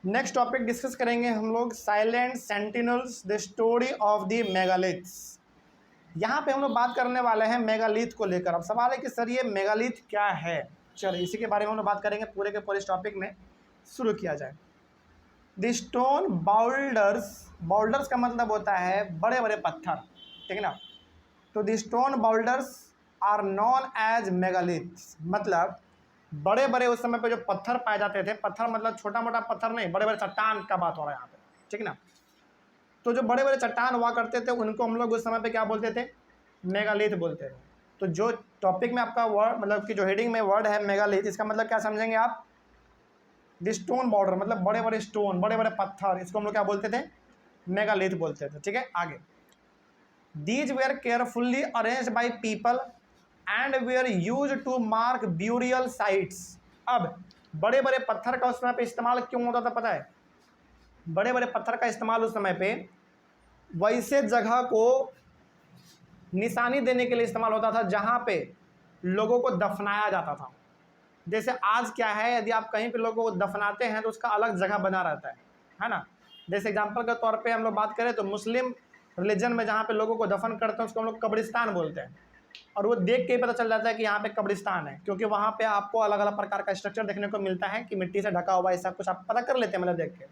Next topic discuss करेंगे हम लोग silent sentinels the story of the megaliths. यहाँ पे हम लोग बात करने वाले हैं मेगालिथ को लेकर। अब सवाल है कि सर ये मेगालिथ क्या है। चलो इसी के बारे में हम लोग बात करेंगे पूरे के पूरे इस टॉपिक में। शुरू किया जाए। द स्टोन बाउल्डर्स, बाउल्डर्स का मतलब होता है बड़े बड़े पत्थर, ठीक है ना। तो the stone boulders are known as megaliths, मतलब बड़े बड़े उस समय पे जो पत्थर पाए जाते थे, पत्थर मतलब छोटा मोटा पत्थर नहीं, बड़े बड़े चट्टान का बात हो रहा है यहाँ पे, ठीक है ना। तो जो बड़े बड़े चट्टान हुआ करते थे उनको हम लोग उस समय पे क्या बोलते थे, मेगालिथ बोलते थे। तो जो टॉपिक में आपका वर्ड मतलब कि जो हेडिंग में वर्ड है मेगालिथ, इसका मतलब क्या समझेंगे आप, द स्टोन बॉर्डर मतलब बड़े बड़े स्टोन, बड़े बड़े पत्थर, इसको हम लोग क्या बोलते थे, मेगालिथ बोलते थे, ठीक है। आगे, these were carefully arranged by people and were used to mark burial sites. अब बड़े बड़े पत्थर का उस समय पे इस्तेमाल क्यों होता था पता है, बड़े बड़े पत्थर का इस्तेमाल उस समय पे वैसे जगह को निशानी देने के लिए इस्तेमाल होता था जहाँ पे लोगों को दफनाया जाता था। जैसे आज क्या है, यदि आप कहीं पे लोगों को दफनाते हैं तो उसका अलग जगह बना रहता है ना। जैसे एग्जाम्पल के तौर पे हम लोग बात करें तो मुस्लिम रिलीजन में जहाँ पे लोगों को दफन करते हैं उसको हम लोग कब्रिस्तान बोलते हैं। और वो देख के ही पता चल जाता है कि यहाँ पे कब्रिस्तान है, क्योंकि वहाँ पे आपको अलग अलग प्रकार का स्ट्रक्चर देखने को मिलता है कि मिट्टी से ढका हुआ ऐसा कुछ आप पता कर लेते हैं मतलब देख के।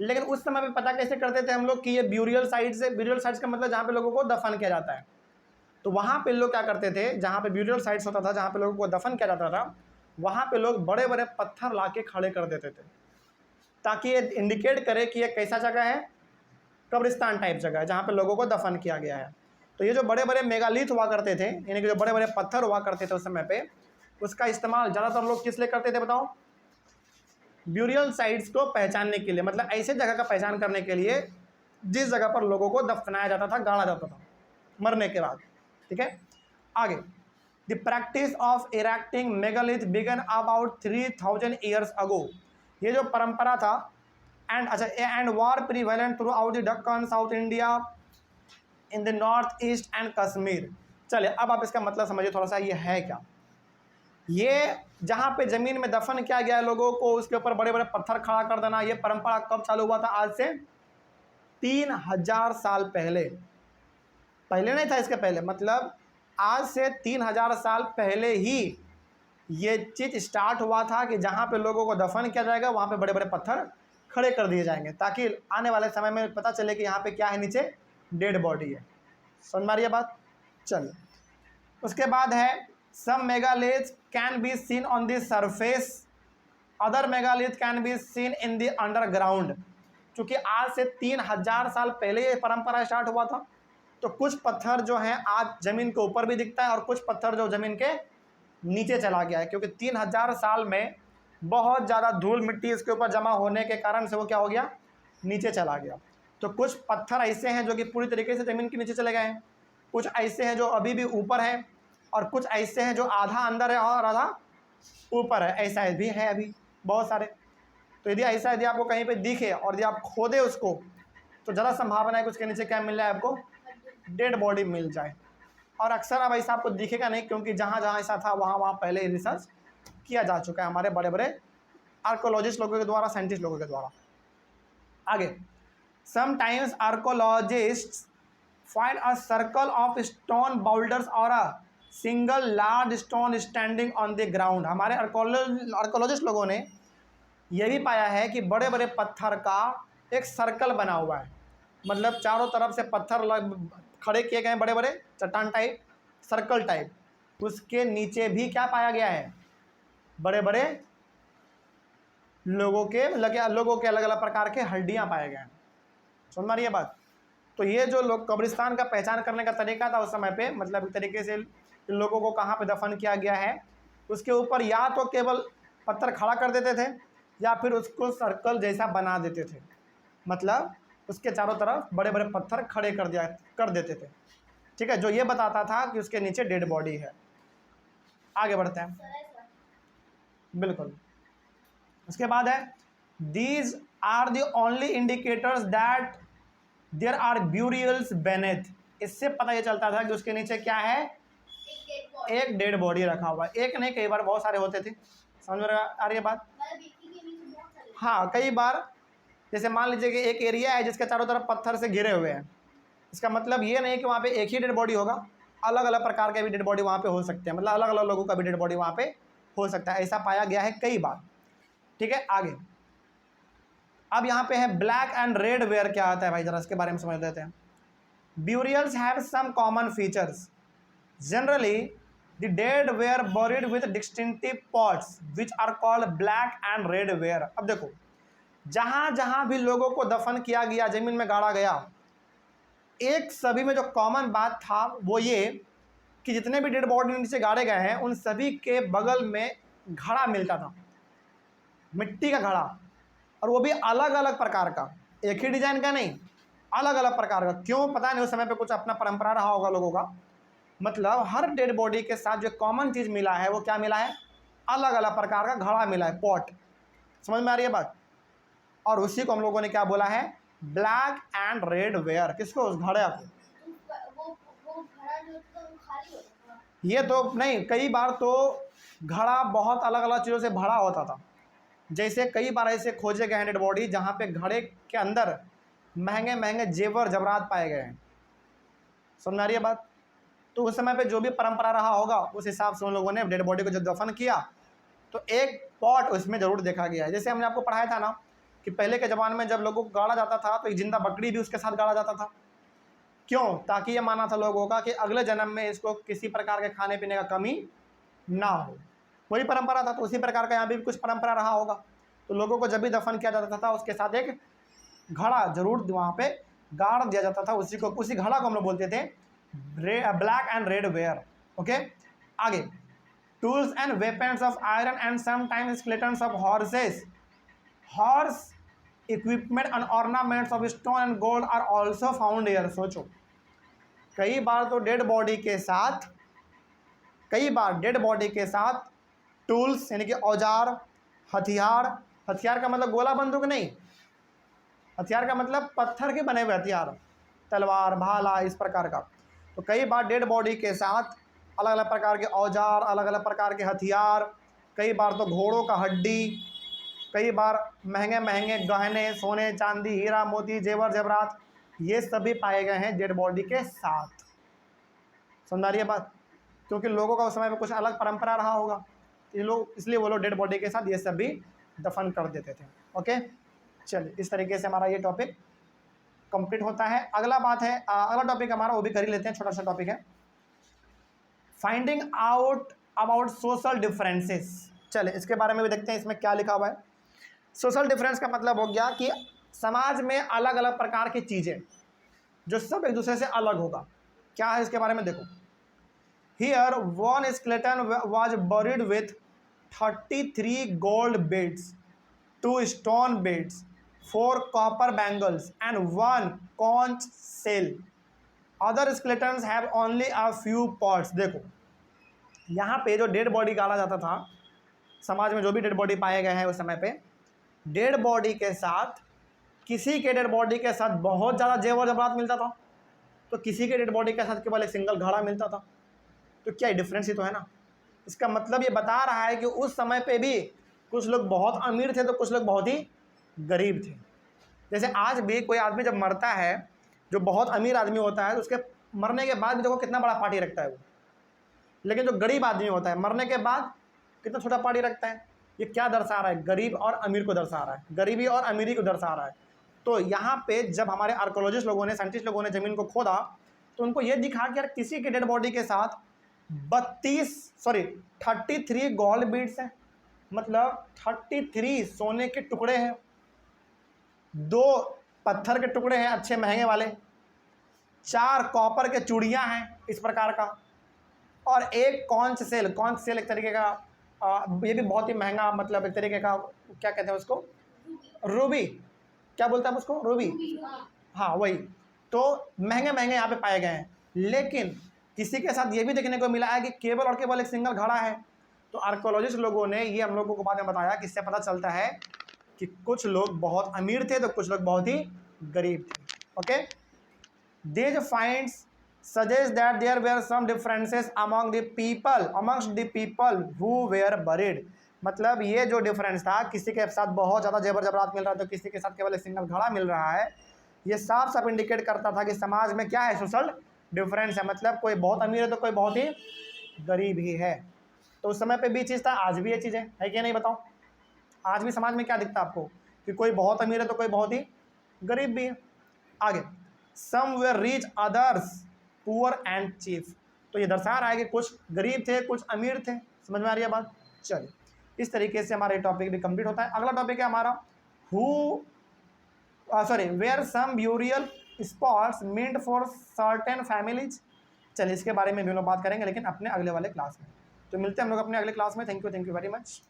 लेकिन उस समय पे पता कैसे करते थे हम लोग कि ये ब्यूरियल साइट्स है। ब्यूरियल साइट्स का मतलब जहाँ पे लोगों को दफन किया जाता है। तो वहाँ पे लोग क्या करते थे, जहाँ पे ब्यूरियल साइट्स होता था, जहाँ पे लोगों को दफन किया जाता था, वहाँ पे लोग बड़े बड़े पत्थर ला के खड़े कर देते थे ताकि ये इंडिकेट करे कि ये कैसा जगह है, कब्रिस्तान टाइप जगह है जहाँ पे लोगों को दफन किया गया है। तो ये जो बड़े बड़े मेगालिथ हुआ करते थे, यानी कि जो बड़े बड़े पत्थर हुआ करते थे उस समय पे, उसका इस्तेमाल ज़्यादातर लोग किस लिए करते थे बताओ, ब्यूरियल साइट्स को पहचानने के लिए, मतलब ऐसे जगह का पहचान करने के लिए जिस जगह पर लोगों को दफनाया जाता था, गाड़ा जाता था मरने के बाद, ठीक है। आगे, the practice of erecting megalith began about 3000 years ago. ये जो परंपरा था and were prevalent throughout the Deccan, south India, in the north east and Kashmir. चलिए अब आप इसका मतलब समझिए थोड़ा सा, ये है क्या। ये जहाँ पे ज़मीन में दफन किया गया है लोगों को, उसके ऊपर बड़े बड़े पत्थर खड़ा कर देना, ये परंपरा कब चालू हुआ था, आज से 3000 साल पहले। पहले नहीं था, इसके पहले मतलब आज से 3000 साल पहले ही ये चीज़ स्टार्ट हुआ था कि जहाँ पे लोगों को दफन किया जाएगा वहाँ पे बड़े बड़े पत्थर खड़े कर दिए जाएंगे ताकि आने वाले समय में पता चले कि यहाँ पे क्या है, नीचे डेड बॉडी है। समझ में आ रही है बात। चलिए उसके बाद है some megalith can be seen on the surface, other megalith can be seen in the underground. क्योंकि आज से 3000 साल पहले ये परंपरा स्टार्ट हुआ था, तो कुछ पत्थर जो हैं आज ज़मीन के ऊपर भी दिखता है और कुछ पत्थर जो ज़मीन के नीचे चला गया है, क्योंकि 3000 साल में बहुत ज़्यादा धूल मिट्टी इसके ऊपर जमा होने के कारण से वो क्या हो गया, नीचे चला गया। तो कुछ पत्थर ऐसे हैं जो कि पूरी तरीके से ज़मीन के नीचे चले गए हैं, कुछ ऐसे हैं जो अभी भी ऊपर हैं, और कुछ ऐसे हैं जो आधा अंदर है और आधा ऊपर है, ऐसा भी है अभी बहुत सारे। तो यदि ऐसा यदि आपको कहीं पे दिखे और यदि आप खोदे उसको, तो ज़्यादा संभावना है कि उसके नीचे क्या मिल जाए आपको, डेड बॉडी मिल जाए। और अक्सर अब ऐसा आपको दिखेगा नहीं, क्योंकि जहाँ जहाँ ऐसा था वहाँ वहाँ पहले ही रिसर्च किया जा चुका है हमारे बड़े बड़े आर्कोलॉजिस्ट लोगों के द्वारा, साइंटिस्ट लोगों के द्वारा। आगे, sometimes archaeologist find a circle of stone boulders और a single large stone standing on the ground. हमारे आर्कोलॉजिस्ट लोगों ने यह भी पाया है कि बड़े बड़े पत्थर का एक सर्कल बना हुआ है, मतलब चारों तरफ से पत्थर खड़े किए गए बड़े बड़े चट्टान टाइप, सर्कल टाइप, उसके नीचे भी क्या पाया गया है, बड़े बड़े लोगों के अलग अलग प्रकार के हड्डियां पाए गए हैं। समझ में आ रही है बात। तो ये जो लोग कब्रिस्तान का पहचान करने का तरीका था उस समय पे, मतलब एक तरीके से लोगों को कहाँ पे दफन किया गया है उसके ऊपर या तो केवल पत्थर खड़ा कर देते थे या फिर उसको सर्कल जैसा बना देते थे, मतलब उसके चारों तरफ बड़े बड़े पत्थर खड़े कर देते थे, ठीक है, जो ये बताता था कि उसके नीचे डेड बॉडी है। आगे बढ़ते हैं, बिल्कुल। उसके बाद है these are the only indicators that there are burials beneath. इससे पता ये चलता था कि उसके नीचे क्या है, एक डेड बॉडी रखा हुआ है। एक नहीं, कई बार बहुत सारे होते थे। समझ में आ रही है बात। हाँ, कई बार जैसे मान लीजिए कि एक एरिया है जिसके चारों तरफ पत्थर से घिरे हुए हैं, इसका मतलब ये नहीं कि वहाँ पे एक ही डेड बॉडी होगा, अलग अलग प्रकार के भी डेड बॉडी वहाँ पे हो सकते हैं, मतलब अलग अलग लोगों का भी डेड बॉडी वहाँ पे हो सकता है, ऐसा पाया गया है कई बार। ठीक है, आगे अब यहाँ पे है ब्लैक एंड रेड वेयर क्या होता है भाई, जरा इसके बारे में समझ लेते हैं। Burials have some common features. Generally the dead were बuried with distinctive pots which are called black and red wear। अब देखो, जहां जहां भी लोगों को दफन किया गया, जमीन में गाड़ा गया, एक सभी में जो कॉमन बात था वो ये कि जितने भी डेड बॉडी नीचे गाड़े गए हैं उन सभी के बगल में घड़ा मिलता था, मिट्टी का घड़ा, और वो भी अलग अलग प्रकार का, एक ही डिजाइन का नहीं, अलग अलग प्रकार का। क्यों पता नहीं, उस समय पे कुछ अपना परंपरा रहा होगा लोगों का। मतलब हर डेड बॉडी के साथ जो कॉमन चीज़ मिला है वो क्या मिला है, अलग अलग प्रकार का घड़ा मिला है, पॉट। समझ में आ रही है बात। और उसी को हम लोगों ने क्या बोला है, ब्लैक एंड रेड वेयर। किसको, उस घड़े को। वो घड़ा जो होता था वो खाली होता था। ये तो नहीं, कई बार तो घड़ा बहुत अलग अलग चीज़ों से भरा होता था। जैसे कई बार ऐसे खोजे गए हैं डेड बॉडी जहाँ पे घड़े के अंदर महंगे महंगे जेवर जवरात पाए गए हैं। समझ आ रही है बात। तो उस समय पे जो भी परंपरा रहा होगा उस हिसाब से उन लोगों ने डेड बॉडी को जब दफन किया तो एक पॉट उसमें ज़रूर देखा गया है। जैसे हमने आपको पढ़ाया था ना कि पहले के ज़माने में जब लोगों को गाड़ा जाता था तो एक जिंदा बकरी भी उसके साथ गाड़ा जाता था। क्यों, ताकि ये माना था लोगों का कि अगले जन्म में इसको किसी प्रकार के खाने पीने का कमी ना हो। वही परंपरा था, तो उसी प्रकार का यहाँ भी कुछ परंपरा रहा होगा। तो लोगों को जब भी दफन किया जाता था उसके साथ एक घड़ा जरूर वहाँ पे गाड़ दिया जाता था। उसी घड़ा को हम लोग बोलते थे black and red ware. Okay, आगे tools and weapons of iron and sometimes skeletons of horses, horse equipment and ornaments of stone and gold are also found here. सोचो, कई बार तो डेड बॉडी के साथ, कई बार डेड बॉडी के साथ tools यानी कि औजार, हथियार, हथियार का मतलब गोला बंदूक नहीं, हथियार का मतलब पत्थर के बने हुए हथियार, तलवार, भाला, इस प्रकार का। तो कई बार डेड बॉडी के साथ अलग अलग प्रकार के औजार, अलग अलग प्रकार के हथियार, कई बार तो घोड़ों का हड्डी, कई बार महंगे महंगे गहने, सोने चांदी, हीरा मोती, जेवर जेवरात, ये सभी पाए गए हैं डेड बॉडी के साथ। समझ आ रही है बात। क्योंकि लोगों का उस समय पे कुछ अलग परंपरा रहा होगा, ये लोग, इसलिए वो लोग डेड बॉडी के साथ ये सब भी दफन कर देते थे। ओके, चलिए इस तरीके से हमारा ये टॉपिक कंप्लीट होता है। अगला बात है, अगला टॉपिक हमारा वो भी कर ही लेते हैं, छोटा सा टॉपिक है, finding out about social differences. चले इसके बारे में भी देखते हैं इसमें क्या लिखा हुआ है। सोशल डिफरेंस का मतलब हो गया कि समाज में अलग अलग प्रकार की चीज़ें जो सब एक दूसरे से अलग होगा। क्या है इसके बारे में देखो। Here one skeleton was buried with 33 gold beads, 2 stone beads, 4 copper bangles and 1 conch shell. Other skeletons have only a few pots। देखो यहाँ पे जो डेड बॉडी गाड़ा जाता था, समाज में जो भी डेड बॉडी पाए गए हैं उस समय पे, डेड बॉडी के साथ किसी के डेड बॉडी के साथ बहुत ज़्यादा जेवर जवरात मिलता था, तो किसी के डेड बॉडी के साथ केवल एक सिंगल घड़ा मिलता था। तो क्या डिफरेंस ही तो है ना। इसका मतलब ये बता रहा है कि उस समय पे भी कुछ लोग बहुत अमीर थे तो कुछ लोग बहुत ही गरीब थे। जैसे आज भी कोई आदमी जब मरता है, जो बहुत अमीर आदमी होता है, तो उसके मरने के बाद भी देखो कितना बड़ा पार्टी रखता है वो। लेकिन जो गरीब आदमी होता है मरने के बाद कितना छोटा पार्टी रखता है। ये क्या दर्शा रहा है, गरीब और अमीर को दर्शा रहा है, गरीबी और अमीरी को दर्शा रहा है। तो यहाँ पे जब हमारे आर्कोलॉजिस्ट लोगों ने, साइंटिस्ट लोगों ने ज़मीन को खोदा तो उनको ये दिखा कि यार किसी के डेड बॉडी के साथ 33 गोल्ड बीड्स हैं, मतलब 33 सोने के टुकड़े हैं, 2 पत्थर के टुकड़े हैं अच्छे महंगे वाले, 4 कॉपर के चूड़ियाँ हैं इस प्रकार का, और एक कॉन्च सेल एक तरीके का, ये भी बहुत ही महंगा, मतलब एक तरीके का, क्या कहते हैं उसको, रूबी, क्या बोलते हैं उसको, रूबी, हाँ वही। तो महंगे महंगे यहाँ पे पाए गए हैं। लेकिन किसी के साथ ये भी देखने को मिला है कि केवल और केवल एक सिंगल घड़ा है। तो आर्कोलॉजिस्ट लोगों ने ये हम लोगों को बाद में बताया कि इससे पता चलता है कि कुछ लोग बहुत अमीर थे तो कुछ लोग बहुत ही गरीब थे। Okay, these finds suggest that there were some differences amongst the people who were buried। मतलब ये जो डिफरेंस था, किसी के साथ बहुत ज़्यादा जेवर जबरात मिल रहा है तो किसी के साथ केवल एक सिंगल घड़ा मिल रहा है, ये साफ साफ इंडिकेट करता था कि समाज में क्या है, सोशल डिफरेंस है। मतलब कोई बहुत अमीर है तो कोई बहुत ही गरीब ही है। तो उस समय पे भी चीज़ था, आज भी ये चीज़ है कि नहीं बताओ? आज भी समाज में क्या दिखता है आपको कि कोई बहुत अमीर है तो कोई बहुत ही गरीब भी है। आगे, some were rich others poor and chief. तो ये दर्शा रहा है कि कुछ गरीब थे कुछ अमीर थे। समझ में आ रही है बात? चलिए, इस तरीके से हमारा ये टॉपिक भी कंप्लीट होता है। अगला टॉपिक है हमारा where some burial spots meant for certain families. चलिए, इसके बारे में भी हम लोग बात करेंगे, लेकिन अपने अगले वाले क्लास में। तो मिलते हैं हम लोग अपने अगले क्लास में। Thank you very much.